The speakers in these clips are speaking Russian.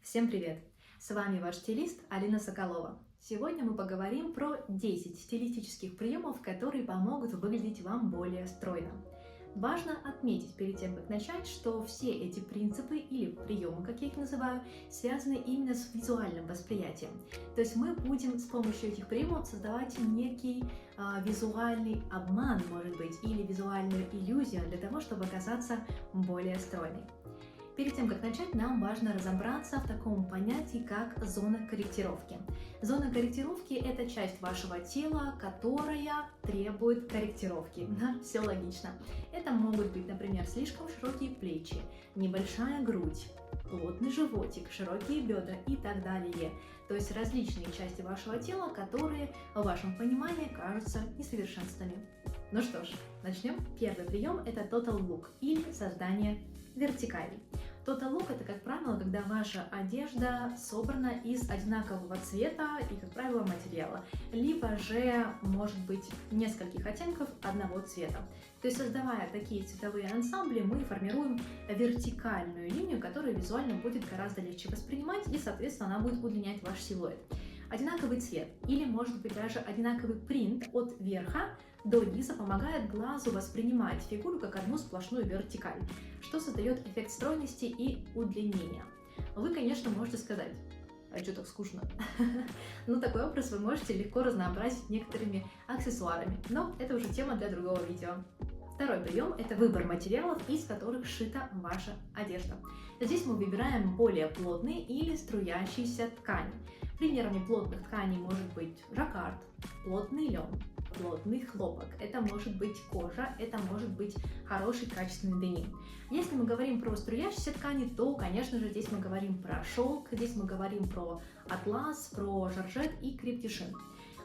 Всем привет! С вами ваш стилист Алина Соколова. Сегодня мы поговорим про 10 стилистических приемов, которые помогут выглядеть вам более стройно. Важно отметить перед тем, как начать, что все эти принципы или приемы, как я их называю, связаны именно с визуальным восприятием. То есть мы будем с помощью этих приемов создавать некий визуальный обман, может быть, или визуальную иллюзию для того, чтобы оказаться более стройной. Перед тем, как начать, нам важно разобраться в таком понятии, как зона корректировки. Зона корректировки – это часть вашего тела, которая требует корректировки. Да, все логично. Это могут быть, например, слишком широкие плечи, небольшая грудь, плотный животик, широкие бедра и так далее. То есть различные части вашего тела, которые в вашем понимании кажутся несовершенствами. Ну что ж, начнем. Первый прием – это Total Look или создание вертикали. Total Look – это, как правило, когда ваша одежда собрана из одинакового цвета и, как правило, материала, либо же, может быть, нескольких оттенков одного цвета. То есть, создавая такие цветовые ансамбли, мы формируем вертикальную линию, которую визуально будет гораздо легче воспринимать, и, соответственно, она будет удлинять ваш силуэт. Одинаковый цвет или, может быть, даже одинаковый принт от верха до низа помогает глазу воспринимать фигуру как одну сплошную вертикаль, что создает эффект стройности и удлинения. Вы, конечно, можете сказать: а что так скучно? Но такой образ вы можете легко разнообразить некоторыми аксессуарами, но это уже тема для другого видео. Второй прием – это выбор материалов, из которых сшита ваша одежда. Здесь мы выбираем более плотные или струящиеся ткани. Примерами плотных тканей может быть жаккард, плотный лен, плотный хлопок, это может быть кожа, это может быть хороший качественный деним. Если мы говорим про струящиеся ткани, то, конечно же, здесь мы говорим про шелк, здесь мы говорим про атлас, про жоржет и крепдишин.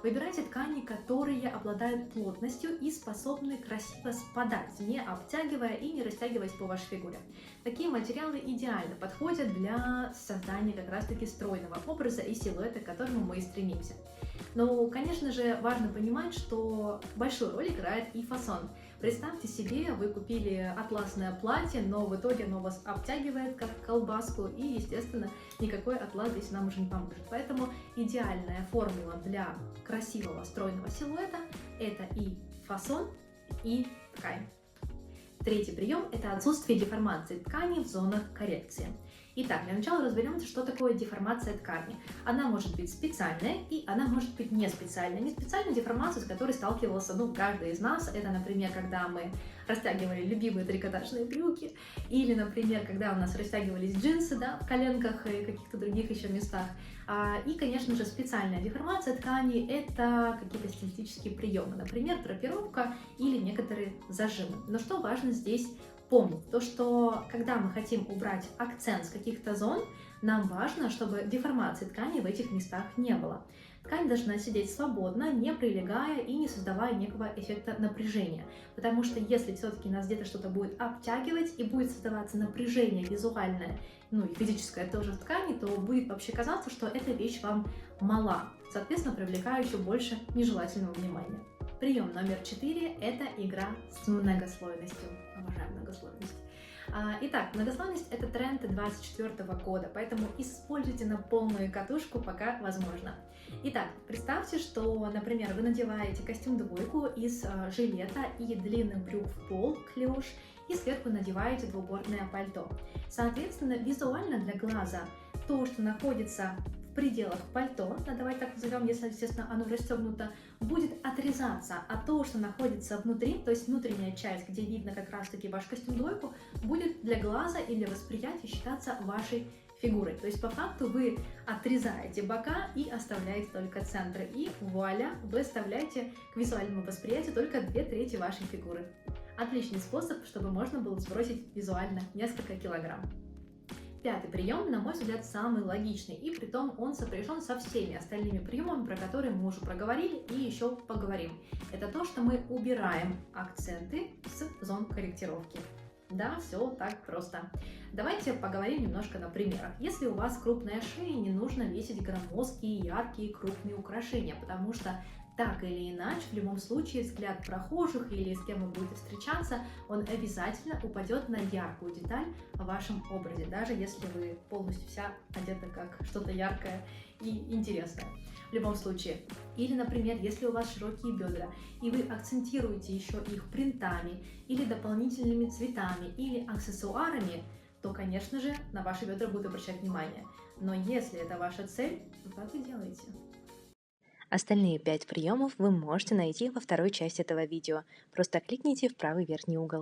Выбирайте ткани, которые обладают плотностью и способны красиво спадать, не обтягивая и не растягиваясь по вашей фигуре. Такие материалы идеально подходят для создания как раз-таки стройного образа и силуэта, к которому мы и стремимся. Но, конечно же, важно понимать, что большую роль играет и фасон. Представьте себе, вы купили атласное платье, но в итоге оно вас обтягивает как колбаску, и, естественно, никакой атлас здесь нам уже не поможет. Поэтому идеальная формула для красивого стройного силуэта – это и фасон, и ткань. Третий прием – это отсутствие деформации ткани в зонах коррекции. Итак, для начала разберемся, что такое деформация ткани. Она может быть специальная и она может быть не специальная. Не специальная деформация, с которой сталкивался каждый из нас. Это, например, когда мы растягивали любимые трикотажные брюки, или, например, когда у нас растягивались джинсы, да, в коленках и каких-то других еще местах. И, конечно же, специальная деформация ткани – это какие-то стилистические приемы, например, драпировка или некоторые зажимы. Но что важно здесь помнить? То, что когда мы хотим убрать акцент с каких-то зон, нам важно, чтобы деформации ткани в этих местах не было. Ткань должна сидеть свободно, не прилегая и не создавая некого эффекта напряжения. Потому что если все-таки нас где-то что-то будет обтягивать и будет создаваться напряжение визуальное, и физическое тоже в ткани, то будет вообще казаться, что эта вещь вам мала, соответственно, привлекая еще больше нежелательного внимания. Прием номер 4 – это игра с многослойностью. Обожаю многослойность. Итак, многослойность – это тренд 2024 года, поэтому используйте на полную катушку, пока возможно. Итак, представьте, что, например, вы надеваете костюм-двойку из жилета и длинных брюк в пол, клеш, и сверху надеваете двубортное пальто. Соответственно, визуально для глаза то, что находится в пределах пальто, давайте так назовем, если, естественно, оно расстегнуто, будет отрезаться, а то, что находится внутри, то есть внутренняя часть, где видно как раз-таки ваш костюм-двойку, будет для глаза и для восприятия считаться вашей фигурой. То есть по факту вы отрезаете бока и оставляете только центры. И вуаля, вы оставляете к визуальному восприятию только 2/3 вашей фигуры. Отличный способ, чтобы можно было сбросить визуально несколько килограмм. Пятый прием, на мой взгляд, самый логичный, и притом он сопряжен со всеми остальными приемами, про которые мы уже проговорили и еще поговорим. Это то, что мы убираем акценты с зон корректировки. Да, все так просто. Давайте поговорим немножко на примерах. Если у вас крупная шея, не нужно весить громоздкие, яркие, крупные украшения, потому что Так или иначе, в любом случае, взгляд прохожих или с кем вы будете встречаться, он обязательно упадет на яркую деталь в вашем образе, даже если вы полностью вся одета как что-то яркое и интересное. В любом случае. Или, например, если у вас широкие бедра, и вы акцентируете еще их принтами, или дополнительными цветами, или аксессуарами, то, конечно же, на ваши бедра будут обращать внимание. Но если это ваша цель, то как вы делаете? Остальные 5 приемов вы можете найти во второй части этого видео. Просто кликните в правый верхний угол.